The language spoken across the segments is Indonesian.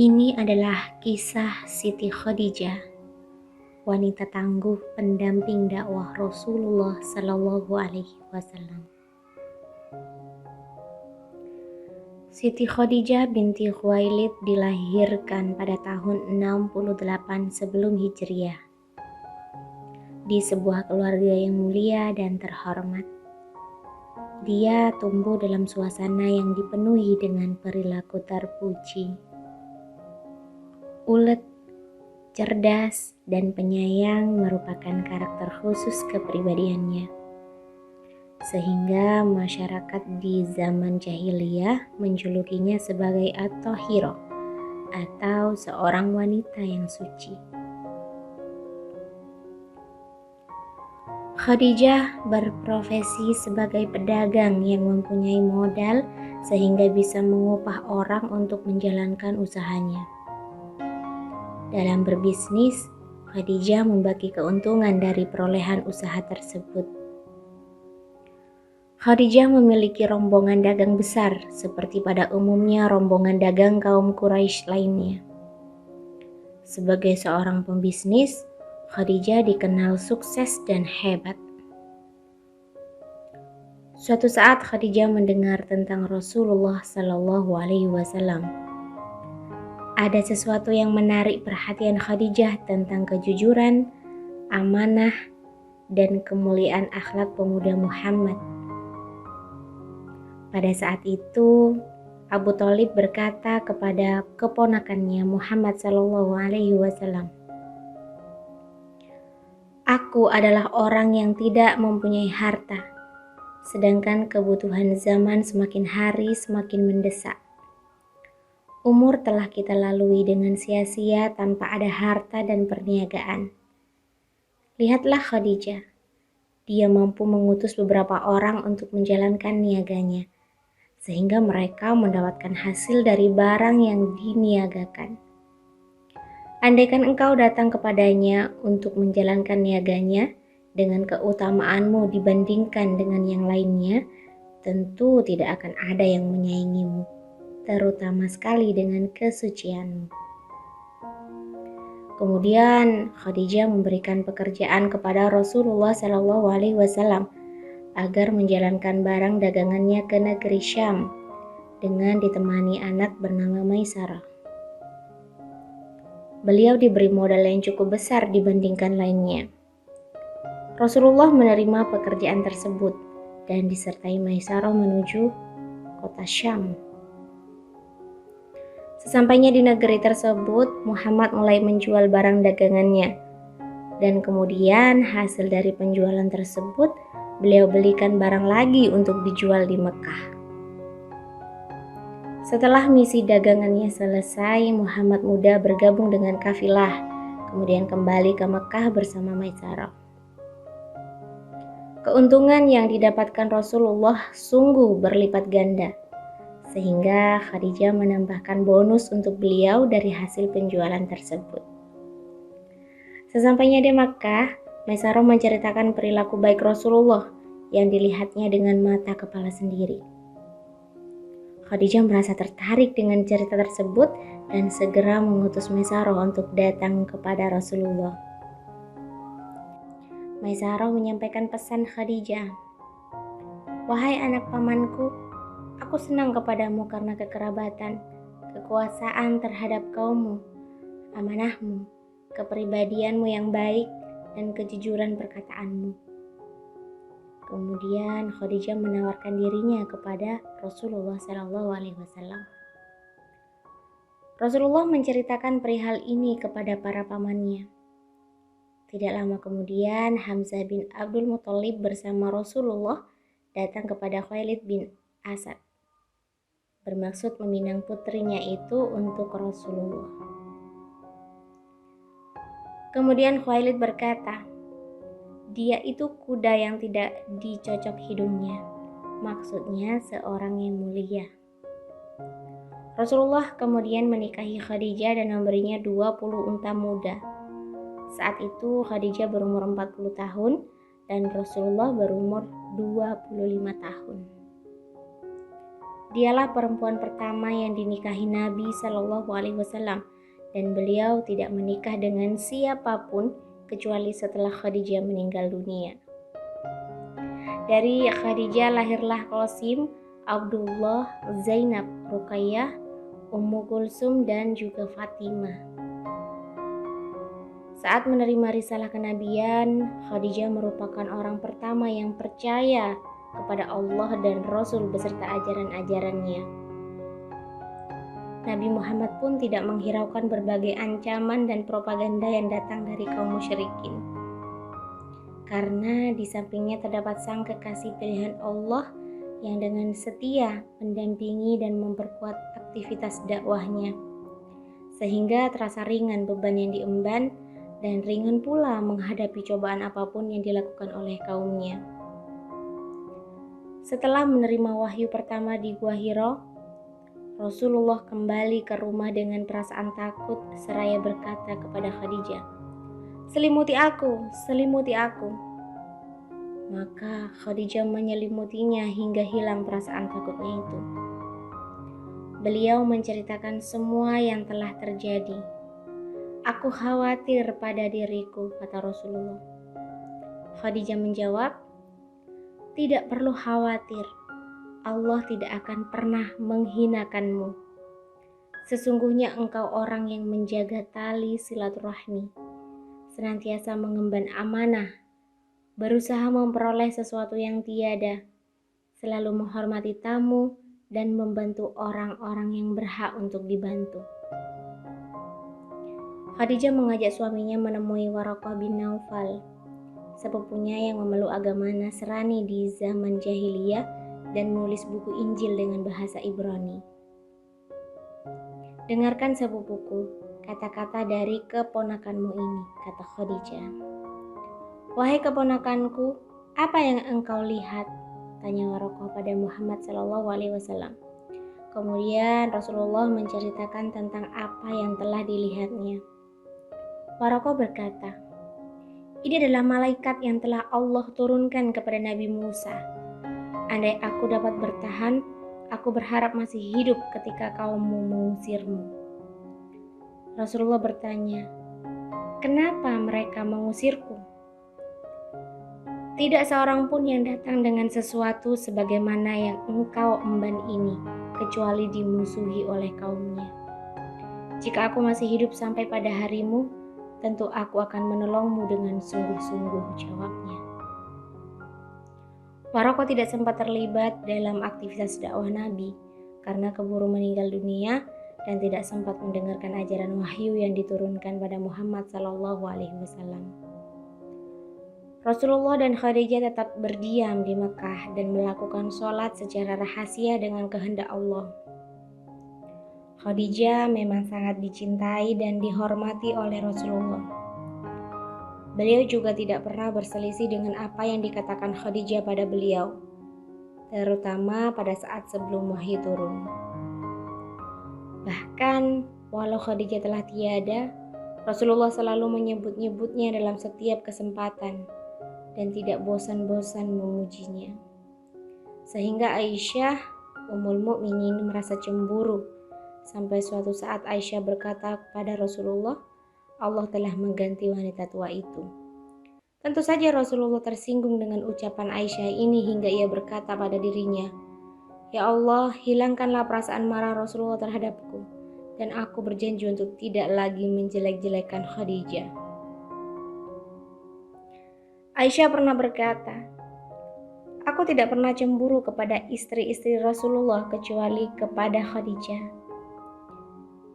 Ini adalah kisah Siti Khadijah, wanita tangguh pendamping dakwah Rasulullah Shallallahu Alaihi Wasallam. Siti Khadijah binti Khuwailid dilahirkan pada tahun 68 sebelum Hijriah di sebuah keluarga yang mulia dan terhormat. Dia tumbuh dalam suasana yang dipenuhi dengan perilaku terpuji. Ulet, cerdas, dan penyayang merupakan karakter khusus kepribadiannya. Sehingga masyarakat di zaman jahiliyah menjulukinya sebagai At-Thahirah atau seorang wanita yang suci. Khadijah berprofesi sebagai pedagang yang mempunyai modal sehingga bisa mengupah orang untuk menjalankan usahanya. Dalam berbisnis, Khadijah membagi keuntungan dari perolehan usaha tersebut. Khadijah memiliki rombongan dagang besar seperti pada umumnya rombongan dagang kaum Quraisy lainnya. Sebagai seorang pembisnis, Khadijah dikenal sukses dan hebat. Suatu saat Khadijah mendengar tentang Rasulullah Shallallahu Alaihi Wasallam. Ada sesuatu yang menarik perhatian Khadijah tentang kejujuran, amanah, dan kemuliaan akhlak pemuda Muhammad. Pada saat itu, Abu Thalib berkata kepada keponakannya Muhammad Sallallahu Alaihi Wasallam, "Aku adalah orang yang tidak mempunyai harta, sedangkan kebutuhan zaman semakin hari semakin mendesak. Umur telah kita lalui dengan sia-sia tanpa ada harta dan perniagaan. Lihatlah Khadijah, dia mampu mengutus beberapa orang untuk menjalankan niaganya, sehingga mereka mendapatkan hasil dari barang yang diniagakan. Andaikan engkau datang kepadanya untuk menjalankan niaganya dengan keutamaanmu dibandingkan dengan yang lainnya, tentu tidak akan ada yang menyaingimu, terutama sekali dengan kesucianmu." Kemudian Khadijah memberikan pekerjaan kepada Rasulullah Shallallahu Alaihi Wasallam agar menjalankan barang dagangannya ke negeri Syam dengan ditemani anak bernama Maisarah. Beliau diberi modal yang cukup besar dibandingkan lainnya. Rasulullah menerima pekerjaan tersebut dan disertai Maisarah menuju kota Syam. Sesampainya di negeri tersebut, Muhammad mulai menjual barang dagangannya. Dan kemudian hasil dari penjualan tersebut, beliau belikan barang lagi untuk dijual di Mekah. Setelah misi dagangannya selesai, Muhammad muda bergabung dengan kafilah, kemudian kembali ke Mekah bersama Maisarah. Keuntungan yang didapatkan Rasulullah sungguh berlipat ganda, sehingga Khadijah menambahkan bonus untuk beliau dari hasil penjualan tersebut. Sesampainya di Makkah, Maisarah menceritakan perilaku baik Rasulullah yang dilihatnya dengan mata kepala sendiri. Khadijah merasa tertarik dengan cerita tersebut dan segera mengutus Maisarah untuk datang kepada Rasulullah. Maisarah menyampaikan pesan Khadijah, "Wahai anak pamanku, aku senang kepadamu karena kekerabatan, kekuasaan terhadap kaummu, amanahmu, kepribadianmu yang baik, dan kejujuran perkataanmu." Kemudian Khadijah menawarkan dirinya kepada Rasulullah SAW. Rasulullah menceritakan perihal ini kepada para pamannya. Tidak lama kemudian Hamzah bin Abdul Muthalib bersama Rasulullah datang kepada Khuwailid bin Asad, bermaksud meminang putrinya itu untuk Rasulullah. Kemudian Khuwailid berkata, "Dia itu kuda yang tidak dicocok hidungnya," maksudnya seorang yang mulia. Rasulullah kemudian menikahi Khadijah dan memberinya 20 unta muda. Saat itu Khadijah berumur 40 tahun dan Rasulullah berumur 25 tahun. Dialah perempuan pertama yang dinikahi Nabi Shallallahu Alaihi Wasallam dan beliau tidak menikah dengan siapapun kecuali setelah Khadijah meninggal dunia. Dari Khadijah lahirlah Qasim, Abdullah, Zainab, Ruqayyah, Ummu Kulsum dan juga Fatimah. Saat menerima risalah kenabian, Khadijah merupakan orang pertama yang percaya kepada Allah dan Rasul beserta ajaran-ajarannya. Nabi Muhammad pun tidak menghiraukan berbagai ancaman dan propaganda yang datang dari kaum musyrikin. Karena di sampingnya terdapat sang kekasih pilihan Allah yang dengan setia mendampingi dan memperkuat aktivitas dakwahnya. Sehingga terasa ringan beban yang diemban dan ringan pula menghadapi cobaan apapun yang dilakukan oleh kaumnya. Setelah menerima wahyu pertama di Gua Hira, Rasulullah kembali ke rumah dengan perasaan takut seraya berkata kepada Khadijah, "Selimuti aku, selimuti aku." Maka Khadijah menyelimutinya hingga hilang perasaan takutnya itu. Beliau menceritakan semua yang telah terjadi. "Aku khawatir pada diriku," kata Rasulullah. Khadijah menjawab, "Tidak perlu khawatir. Allah tidak akan pernah menghinakanmu. Sesungguhnya engkau orang yang menjaga tali silaturahmi, senantiasa mengemban amanah, berusaha memperoleh sesuatu yang tiada, selalu menghormati tamu dan membantu orang-orang yang berhak untuk dibantu." Khadijah mengajak suaminya menemui Waraqah bin Naufal, sepupunya yang memeluk agama Nasrani di zaman jahiliyah dan menulis buku Injil dengan bahasa Ibrani. "Dengarkan sepupuku, kata-kata dari keponakanmu ini," kata Khadijah. "Wahai keponakanku, apa yang engkau lihat?" tanya Waraqah pada Muhammad SAW. Kemudian Rasulullah menceritakan tentang apa yang telah dilihatnya. Waraqah berkata, "Ini adalah malaikat yang telah Allah turunkan kepada Nabi Musa. Andai aku dapat bertahan, aku berharap masih hidup ketika kaummu mengusirmu." Rasulullah bertanya, "Kenapa mereka mengusirku?" "Tidak seorang pun yang datang dengan sesuatu sebagaimana yang engkau emban ini, kecuali dimusuhi oleh kaumnya. Jika aku masih hidup sampai pada harimu, tentu aku akan menolongmu dengan sungguh-sungguh," jawabnya. Waraqah tidak sempat terlibat dalam aktivitas dakwah Nabi karena keburu meninggal dunia dan tidak sempat mendengarkan ajaran wahyu yang diturunkan pada Muhammad SAW. Rasulullah dan Khadijah tetap berdiam di Mekah dan melakukan sholat secara rahasia dengan kehendak Allah. Khadijah memang sangat dicintai dan dihormati oleh Rasulullah. Beliau juga tidak pernah berselisih dengan apa yang dikatakan Khadijah pada beliau, terutama pada saat sebelum wahyu turun. Bahkan, walau Khadijah telah tiada, Rasulullah selalu menyebut-nyebutnya dalam setiap kesempatan dan tidak bosan-bosan memujinya. Sehingga Aisyah, Ummul Mukminin, merasa cemburu. Sampai suatu saat Aisyah berkata kepada Rasulullah, Allah telah mengganti wanita tua itu. Tentu saja Rasulullah tersinggung dengan ucapan Aisyah ini hingga ia berkata pada dirinya, "Ya Allah, hilangkanlah perasaan marah Rasulullah terhadapku, dan aku berjanji untuk tidak lagi menjelek-jelekan Khadijah." Aisyah pernah berkata, "Aku tidak pernah cemburu kepada istri-istri Rasulullah kecuali kepada Khadijah.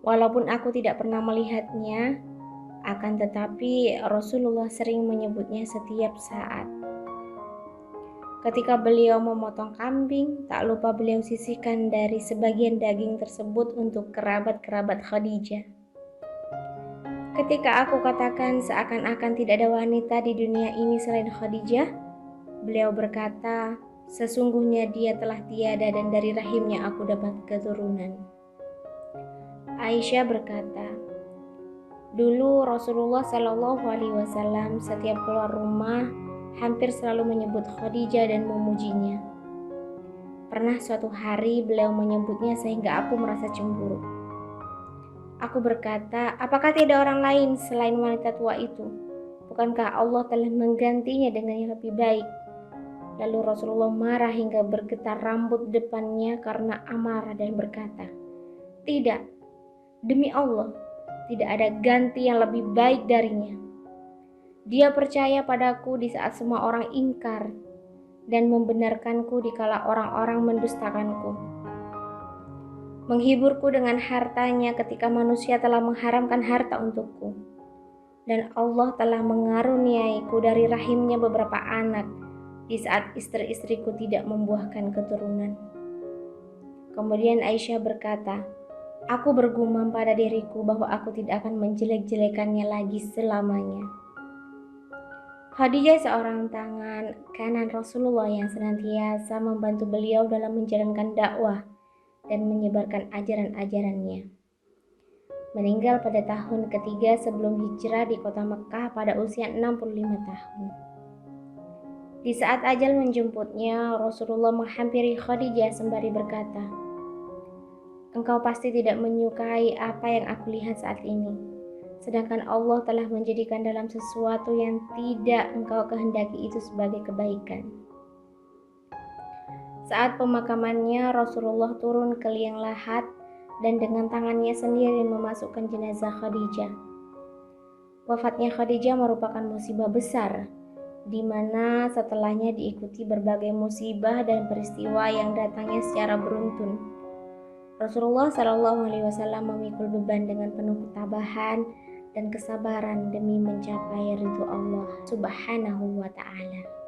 Walaupun aku tidak pernah melihatnya, akan tetapi Rasulullah sering menyebutnya setiap saat. Ketika beliau memotong kambing, tak lupa beliau sisihkan dari sebagian daging tersebut untuk kerabat-kerabat Khadijah. Ketika aku katakan seakan-akan tidak ada wanita di dunia ini selain Khadijah, beliau berkata, sesungguhnya dia telah tiada dan dari rahimnya aku dapat keturunan." Aisyah berkata, "Dulu Rasulullah SAW setiap keluar rumah hampir selalu menyebut Khadijah dan memujinya. Pernah suatu hari beliau menyebutnya sehingga aku merasa cemburu. Aku berkata, apakah tidak orang lain selain wanita tua itu? Bukankah Allah telah menggantinya dengan yang lebih baik? Lalu Rasulullah marah hingga bergetar rambut depannya karena amarah dan berkata, tidak, demi Allah, tidak ada ganti yang lebih baik darinya. Dia percaya padaku di saat semua orang ingkar dan membenarkanku dikala orang-orang mendustakanku. Menghiburku dengan hartanya ketika manusia telah mengharamkan harta untukku. Dan Allah telah mengaruniaiku dari rahimnya beberapa anak di saat istri-istriku tidak membuahkan keturunan. Kemudian Aisyah berkata, aku bergumam pada diriku bahwa aku tidak akan menjelek-jelekannya lagi selamanya. Khadijah seorang tangan kanan Rasulullah yang senantiasa membantu beliau dalam menjalankan dakwah dan menyebarkan ajaran-ajarannya. Meninggal pada tahun ketiga sebelum hijrah di kota Mekah pada usia 65 tahun. Di saat ajal menjemputnya, Rasulullah menghampiri Khadijah sembari berkata, engkau pasti tidak menyukai apa yang aku lihat saat ini, sedangkan Allah telah menjadikan dalam sesuatu yang tidak engkau kehendaki itu sebagai kebaikan. Saat pemakamannya, Rasulullah turun ke liang lahat dan dengan tangannya sendiri memasukkan jenazah Khadijah. Wafatnya Khadijah merupakan musibah besar, di mana setelahnya diikuti berbagai musibah dan peristiwa yang datangnya secara beruntun. Rasulullah SAW memikul beban dengan penuh ketabahan dan kesabaran demi mencapai ridho Allah Subhanahu wa Ta'ala.